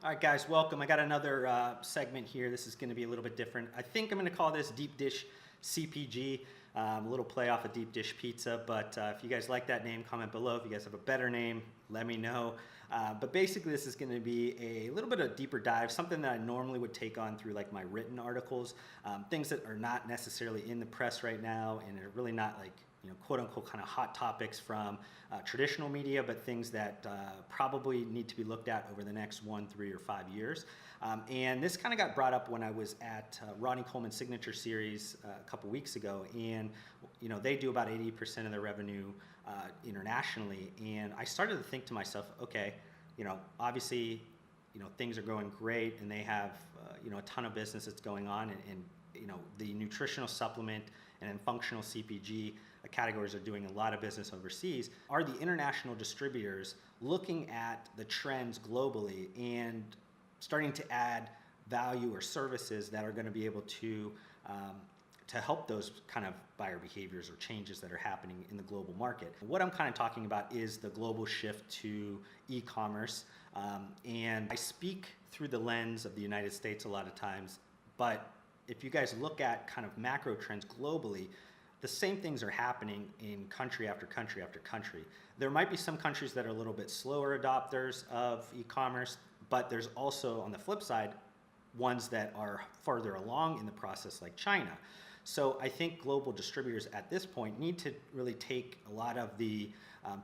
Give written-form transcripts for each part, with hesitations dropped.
All right, guys, welcome. I got another segment here. This is going to be a little bit different. I think I'm going to call this Deep Dish CPG, a little play off of Deep Dish Pizza, but if you guys like that name, comment below. If you guys have a better name, let me know. But basically, this is going to be a little bit of a deeper dive, something that I normally would take on through like my written articles, things that are not necessarily in the press right now and are really not like, quote unquote kind of hot topics from traditional media, but things that probably need to be looked at over the next 1, 3, or 5 years. And this kind of got brought up when I was at Ronnie Coleman's Signature Series a couple weeks ago, and they do about 80% of their revenue internationally. And I started to think to myself, okay, obviously, things are going great, and they have a ton of business that's going on, and the nutritional supplement and then functional CPG categories are doing a lot of business overseas. Are the international distributors looking at the trends globally and starting to add value or services that are going to be able to help those kind of buyer behaviors or changes that are happening in the global market? What I'm kind of talking about is the global shift to e-commerce, and I speak through the lens of the United States a lot of times, but if you guys look at kind of macro trends globally, the same things are happening in country after country after country. There might be some countries that are a little bit slower adopters of e-commerce, but there's also, on the flip side, ones that are farther along in the process, like China. So I think global distributors at this point need to really take a lot of the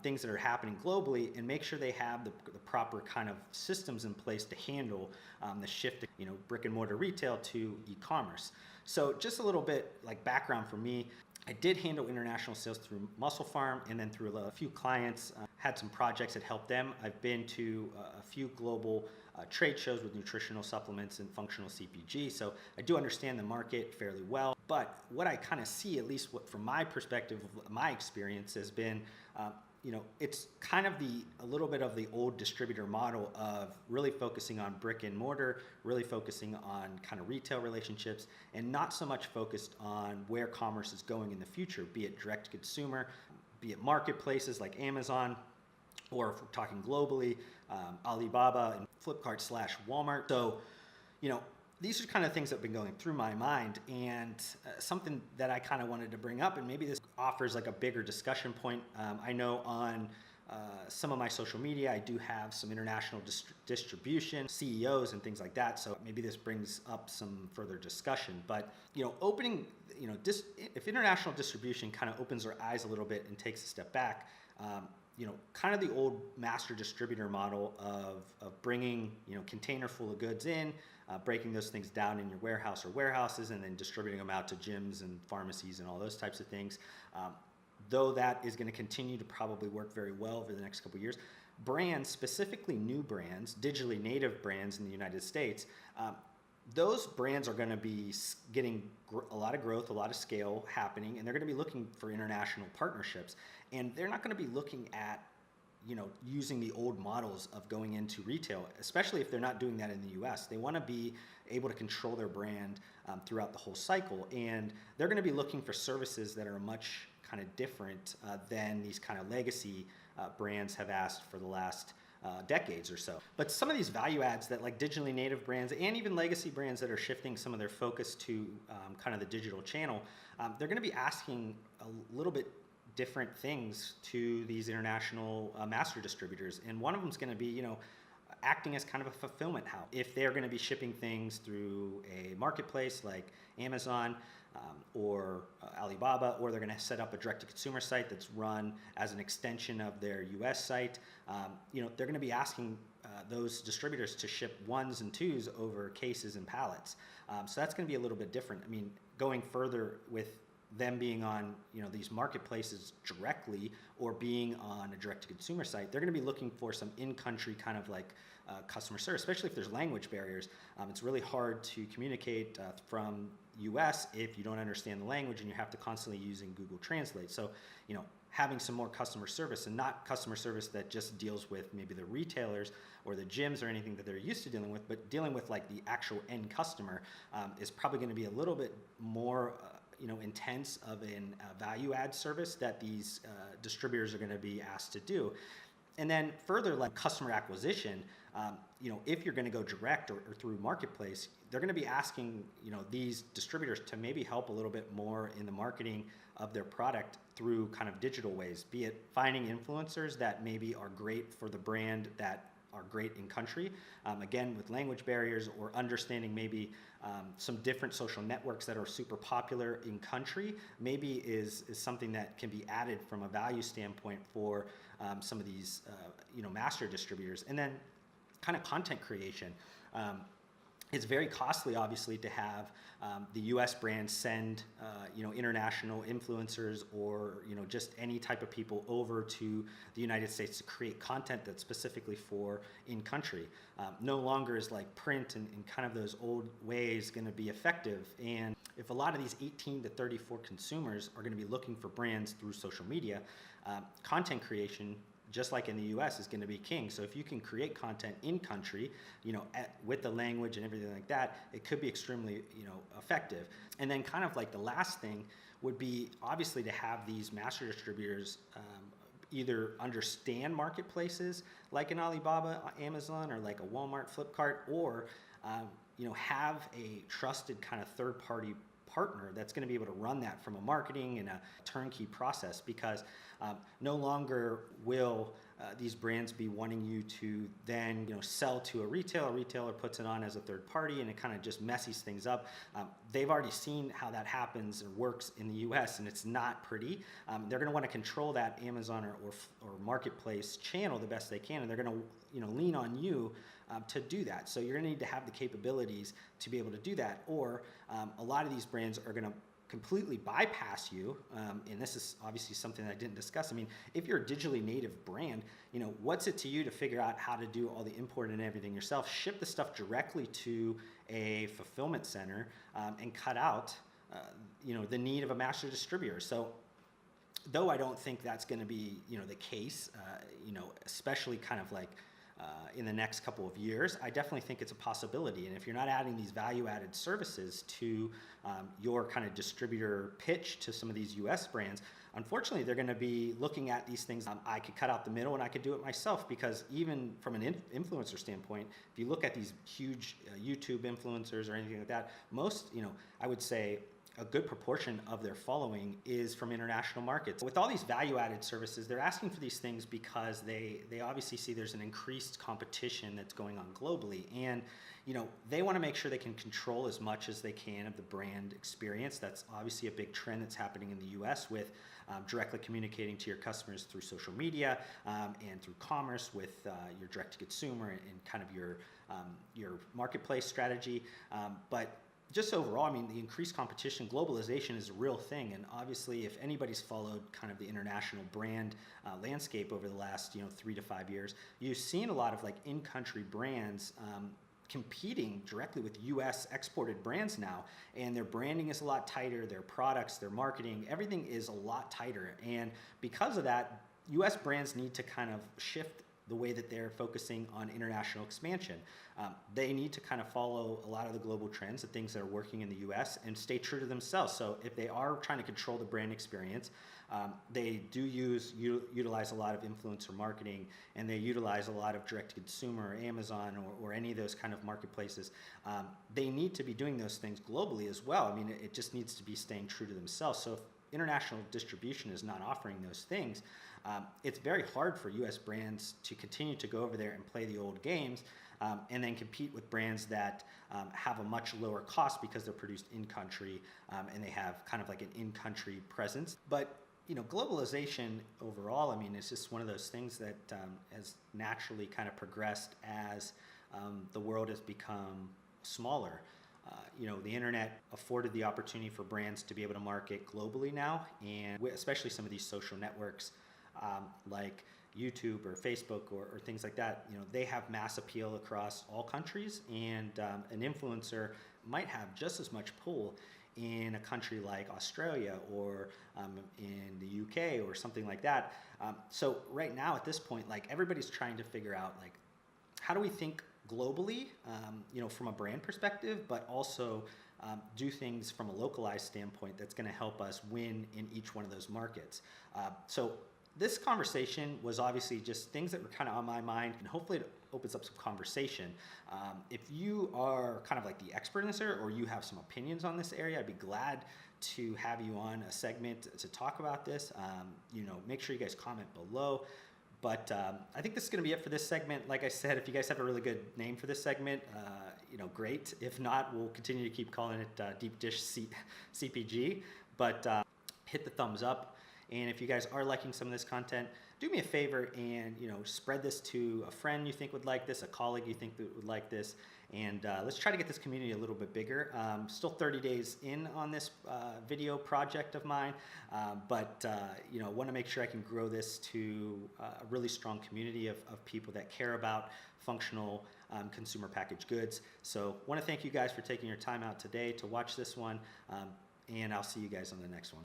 things that are happening globally and make sure they have the proper kind of systems in place to handle the shift to brick and mortar retail to e-commerce. So just a little bit like background for me. I did handle international sales through Muscle Farm and then through a few clients, had some projects that helped them. I've been to a few global trade shows with nutritional supplements and functional CPG, so I do understand the market fairly well. But what I kind of see, at least from my perspective, of my experience, has been it's kind of a little bit of the old distributor model of really focusing on brick and mortar, really focusing on kind of retail relationships, and not so much focused on where commerce is going in the future, be it direct to consumer, be it marketplaces like Amazon, or if we're talking globally, Alibaba and Flipkart / Walmart. So, these are kind of things that have been going through my mind, and something that I kind of wanted to bring up, and maybe this offers like a bigger discussion point. I know on some of my social media, I do have some international distribution CEOs and things like that, so maybe this brings up some further discussion. But opening, if international distribution kind of opens their eyes a little bit and takes a step back, kind of the old master distributor model of bringing, container full of goods in, breaking those things down in your warehouse or warehouses, and then distributing them out to gyms and pharmacies and all those types of things. Though that is going to continue to probably work very well over the next couple of years, brands, specifically new brands, digitally native brands in the United States, those brands are going to be getting a lot of growth, a lot of scale happening, and they're going to be looking for international partnerships. And they're not going to be looking at, using the old models of going into retail, especially if they're not doing that in the US. They want to be able to control their brand throughout the whole cycle. And they're going to be looking for services that are much kind of different than these kind of legacy brands have asked for the last decades or so. But some of these value adds that like digitally native brands and even legacy brands that are shifting some of their focus to kind of the digital channel, they're going to be asking a little bit different things to these international master distributors. And one of them is going to be, acting as kind of a fulfillment house. If they're going to be shipping things through a marketplace like Amazon or Alibaba, or they're going to set up a direct-to-consumer site that's run as an extension of their US site, they're going to be asking those distributors to ship ones and twos over cases and pallets. So that's going to be a little bit different. I mean, going further with them being on these marketplaces directly or being on a direct-to-consumer site, they're going to be looking for some in-country kind of like customer service, especially if there's language barriers. It's really hard to communicate from US if you don't understand the language and you have to constantly using Google Translate. So having some more customer service, and not customer service that just deals with maybe the retailers or the gyms or anything that they're used to dealing with, but dealing with like the actual end customer is probably going to be a little bit more intense of a value add service that these distributors are going to be asked to do. And then further, like customer acquisition, if you're going to go direct or through marketplace, they're going to be asking, these distributors to maybe help a little bit more in the marketing of their product through kind of digital ways, be it finding influencers that maybe are great for the brand, that are great in country, again with language barriers, or understanding maybe some different social networks that are super popular in country, maybe is something that can be added from a value standpoint for some of these master distributors. And then kind of content creation. It's very costly, obviously, to have the U.S. brands send, international influencers or, just any type of people over to the United States to create content that's specifically for in-country. No longer is like print and kind of those old ways going to be effective. And if a lot of these 18 to 34 consumers are going to be looking for brands through social media, content creation, just like in the US, is going to be king. So if you can create content in country, with the language and everything like that, it could be extremely, effective. And then kind of like the last thing would be obviously to have these master distributors either understand marketplaces like an Alibaba, Amazon, or like a Walmart, Flipkart, or have a trusted kind of third-party partner that's going to be able to run that from a marketing and a turnkey process, because no longer will these brands be wanting you to then sell to a retailer. A retailer puts it on as a third party, and it kind of just messes things up. They've already seen how that happens and works in the US, and it's not pretty. They're going to want to control that Amazon or marketplace channel the best they can, and they're going to lean on you to do that. So you're going to need to have the capabilities to be able to do that, or a lot of these brands are going to completely bypass you, and this is obviously something that I didn't discuss. I mean, if you're a digitally native brand, what's it to you to figure out how to do all the import and everything yourself, ship the stuff directly to a fulfillment center, and cut out the need of a master distributor. So though I don't think that's going to be the case, especially kind of like in the next couple of years, I definitely think it's a possibility. And if you're not adding these value-added services to your kind of distributor pitch to some of these US brands, unfortunately, they're going to be looking at these things. I could cut out the middle and I could do it myself, because even from an influencer standpoint, if you look at these huge YouTube influencers or anything like that, most, I would say a good proportion of their following is from international markets. With all these value-added services, they're asking for these things because they obviously see there's an increased competition that's going on globally, and they want to make sure they can control as much as they can of the brand experience. That's obviously a big trend that's happening in the US with directly communicating to your customers through social media and through commerce with your direct-to-consumer and kind of your marketplace strategy. But just overall, I mean, the increased competition, globalization is a real thing. And obviously, if anybody's followed kind of the international brand landscape over the last 3 to 5 years, you've seen a lot of like in-country brands competing directly with US exported brands now. And their branding is a lot tighter, their products, their marketing, everything is a lot tighter. And because of that, US brands need to kind of shift the way that they're focusing on international expansion. They need to kind of follow a lot of the global trends, the things that are working in the US, and stay true to themselves. So if they are trying to control the brand experience, they do utilize a lot of influencer marketing, and they utilize a lot of direct-to-consumer, Amazon, or any of those kind of marketplaces. They need to be doing those things globally as well. I mean, it just needs to be staying true to themselves. So if international distribution is not offering those things, it's very hard for US brands to continue to go over there and play the old games, and then compete with brands that have a much lower cost because they're produced in country, and they have kind of like an in-country presence. But globalization overall, I mean, it's just one of those things that has naturally kind of progressed as the world has become smaller. The internet afforded the opportunity for brands to be able to market globally now, and especially some of these social networks like YouTube or Facebook or things like that, they have mass appeal across all countries, and an influencer might have just as much pull in a country like Australia or in the UK or something like that. So right now at this point, like everybody's trying to figure out like, how do we think globally, from a brand perspective, but also do things from a localized standpoint that's going to help us win in each one of those markets. So this conversation was obviously just things that were kind of on my mind, and hopefully it opens up some conversation. If you are kind of like the expert in this area, or you have some opinions on this area, I'd be glad to have you on a segment to talk about this. Make sure you guys comment below. But I think this is going to be it for this segment. Like I said, if you guys have a really good name for this segment, great. If not, we'll continue to keep calling it Deep Dish CPG. But hit the thumbs up. And if you guys are liking some of this content, do me a favor and spread this to a friend you think would like this, a colleague you think that would like this, and let's try to get this community a little bit bigger. Still 30 days in on this video project of mine, but want to make sure I can grow this to a really strong community of people that care about functional consumer packaged goods. So want to thank you guys for taking your time out today to watch this one, and I'll see you guys on the next one.